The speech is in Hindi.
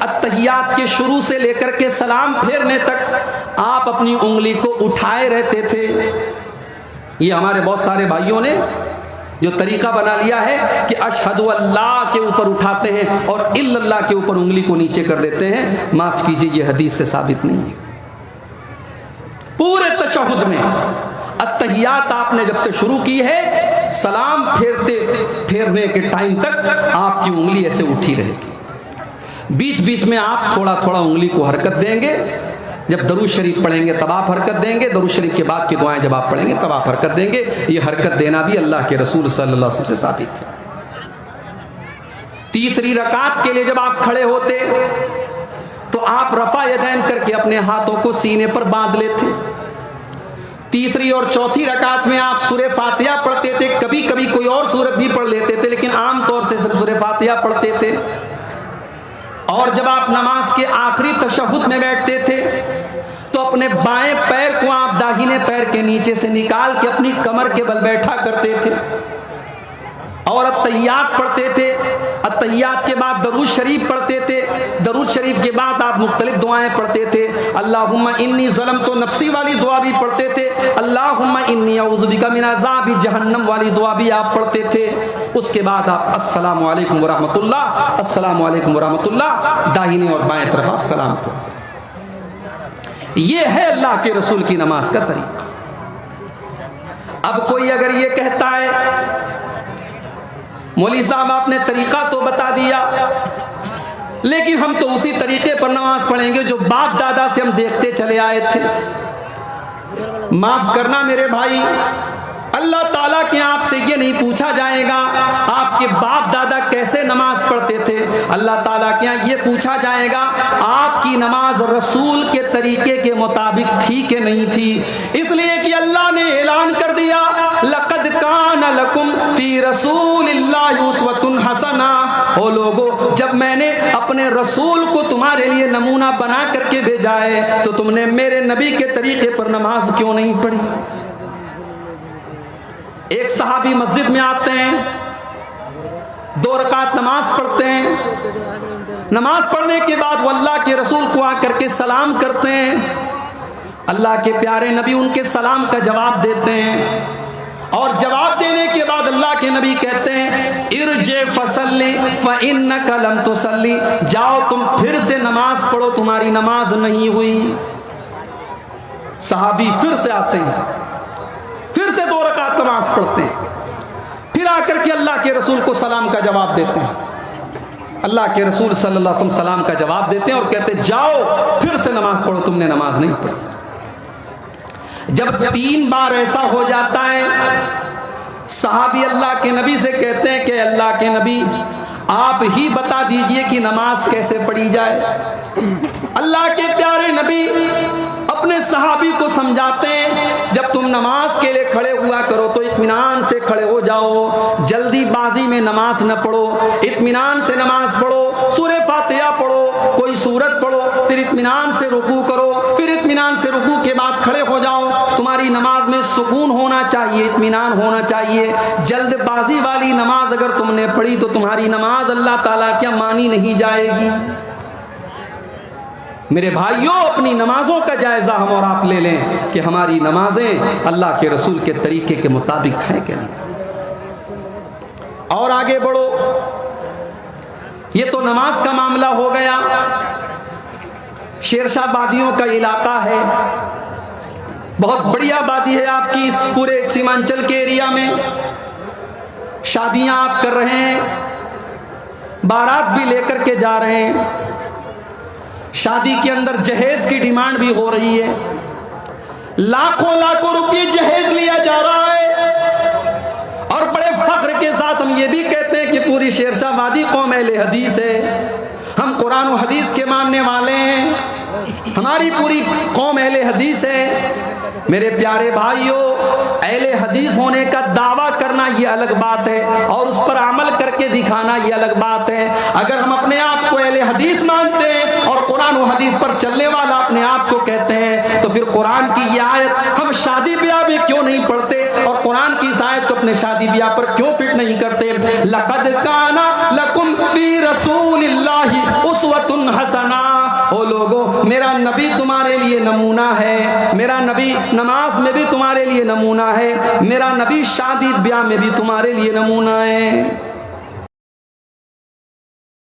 अत्तहियात के शुरू से लेकर के सलाम फेरने तक आप अपनी उंगली को उठाए रहते थे। ये हमारे बहुत सारे भाइयों ने जो तरीका बना लिया है कि अशहदु अल्लाह के ऊपर उठाते हैं और इल्लल्लाह के ऊपर उंगली को नीचे कर देते हैं। माफ कीजिए, ये हदीस से साबित नहीं है। पूरे तशहुद में अत्तहियात आपने जब से शुरू की है, सलाम फेरने के टाइम तक आपकी उंगली ऐसे उठी रहेगी। बीच बीच में आप थोड़ा थोड़ा उंगली को हरकत देंगे। जब दरूद शरीफ पढ़ेंगे तब आप हरकत देंगे, दरूद शरीफ के बाद की दुआएं जब आप पढ़ेंगे तब आप हरकत देंगे। ये हरकत देना भी अल्लाह के रसूल सल्लल्लाहु अलैहि वसल्लम से साबित है। तीसरी रकात के लिए जब आप खड़े होते तो आप रफा यदैन करके अपने हाथों को सीने पर बांध लेते। तीसरी और चौथी रकात में आप सूरह फातिहा पढ़ते थे, कभी कभी कोई और सूरत भी पढ़ लेते थे, लेकिन आमतौर से सिर्फ सूरह फातिहा पढ़ते थे। और जब आप नमाज के आखिरी तशहुद में बैठते थे तो अपने बाएं पैर को आप दाहिने पैर के नीचे से निकाल के अपनी कमर के बल बैठा करते थे और अत्तहियात पढ़ते थे। अत्तहियात के बाद दरूद शरीफ पढ़ते थे। दरूद शरीफ के बाद आप मुख्तलिफ दुआएं पढ़ते थे। अल्लाहुम्मा इन्नी ज़लमतु नफ्सी वाली दुआ भी पढ़ते थे। अल्लाहुम्मा इन्नी अऊज़ु बिका मिन अज़ाबि जहन्नम वाली दुआ भी आप पढ़ते थे। उसके बाद आप अस्सलामु अलैकुम व रहमतुल्लाह, अस्सलामु अलैकुम व रहमतुल्लाह, दाहिनी और बाएं तरफ आप सलाम करो। ये है अल्लाह के रसूल की नमाज का तरीका। अब कोई अगर ये कहता है मौलवी साहब आपने तरीका तो बता दिया, लेकिन हम तो उसी तरीके पर नमाज पढ़ेंगे जो बाप दादा से हम देखते चले आए थे। माफ करना मेरे भाई, अल्लाह ताला के आपसे ये नहीं पूछा जाएगा आपके बाप दादा कैसे नमाज पढ़ते थे। अल्लाह ताला के यहाँ ये पूछा जाएगा आपकी नमाज रसूल के तरीके के मुताबिक थी कि नहीं थी। इसलिए कि अल्लाह ने ऐलान कर दिया, लक़द कान लकुम फी रसूलिल्लाहि उस्वतुन हसना। ओ लोगो, जब मैंने अपने रसूल को तुम्हारे लिए नमूना बना करके भेजा है तो तुमने मेरे नबी के तरीके पर नमाज क्यों नहीं पढ़ी। एक सहाबी मस्जिद में आते हैं, 2 रकात नमाज पढ़ते हैं। नमाज पढ़ने के बाद वो अल्लाह के रसूल को आकर के सलाम करते हैं। अल्लाह के प्यारे नबी उनके सलाम का जवाब देते हैं और जवाब देने के बाद अल्लाह के नबी कहते हैं, इरजे फसल्ली फइन्नका लम तुसल्ली, जाओ तुम फिर से नमाज पढ़ो, तुम्हारी नमाज नहीं हुई। सहाबी फिर से आते हैं, फिर से 2 रकात नमाज पढ़ते हैं, फिर आकर के अल्लाह के रसूल को सलाम का जवाब देते हैं। अल्लाह के रसूल सल्लल्लाहु अलैहि वसल्लम सलाम का जवाब देते हैं और कहते हैं, जाओ फिर से नमाज पढ़ो, तुमने नमाज नहीं पढ़ी। जब 3 बार ऐसा हो जाता है, सहाबी अल्लाह के नबी से कहते हैं कि अल्लाह के नबी आप ही बता दीजिए कि नमाज कैसे पढ़ी जाए। अल्लाह के प्यारे नबी अपने सहाबी को समझाते हैं, जब तुम नमाज के लिए खड़े हुआ करो तो इत्मीनान से खड़े हो जाओ, जल्दीबाजी में नमाज न पढ़ो, इत्मीनान से नमाज पढ़ो, सूरह फातिहा पढ़ो, कोई सूरत पढ़ो, फिर इत्मीनान से रुकू करो, फिर इत्मीनान से रुकू के बाद खड़े हो जाओ। तुम्हारी नमाज में सुकून होना चाहिए, इत्मीनान होना चाहिए। जल्दबाजी वाली नमाज अगर तुमने पढ़ी तो तुम्हारी नमाज अल्लाह ताला क्या मानी नहीं जाएगी। मेरे भाइयों, अपनी नमाजों का जायजा हम और आप ले लें कि हमारी नमाजें अल्लाह के रसूल के तरीके के मुताबिक हैं कि नहीं। और आगे बढ़ो, ये तो नमाज का मामला हो गया। शेरशाह वादियों का इलाका है, बहुत बढ़िया वादी है आपकी इस पूरे सीमांचल के एरिया में। शादियां आप कर रहे हैं, बारात भी लेकर के जा रहे हैं, शादी के अंदर जहेज की डिमांड भी हो रही है, लाखों लाखों रुपये जहेज लिया जा रहा है। और बड़े फख्र के साथ हम ये भी कहते हैं कि पूरी शेरशाह वादी कौम अहले हदीस है, हम कुरान और हदीस के मानने वाले हैं, हमारी पूरी कौम अहले हदीस है। मेरे प्यारे भाइयों, अहले हदीस होने का दावा करना ये अलग बात है और उस पर अमल करके दिखाना ये अलग बात है। अगर हम अपने आप को अहले हदीस मानते हैं और कुरान और हदीस पर चलने वाला अपने आप को कहते हैं, तो फिर कुरान की ये आयत हम शादी ब्याह में क्यों नहीं पढ़ते और कुरान की इस आयत को अपने शादी ब्याह पर क्यों फिट नहीं करते। लक़द काना लकुम फी रसूलिल्लाहि उस्वतुन उसवतुन हसना। ओ लोगो, मेरा नबी तुम्हारे लिए नमूना है, मेरा नबी नमाज में भी तुम्हारे लिए नमूना है, मेरा नबी शादी ब्याह में भी तुम्हारे लिए नमूना है।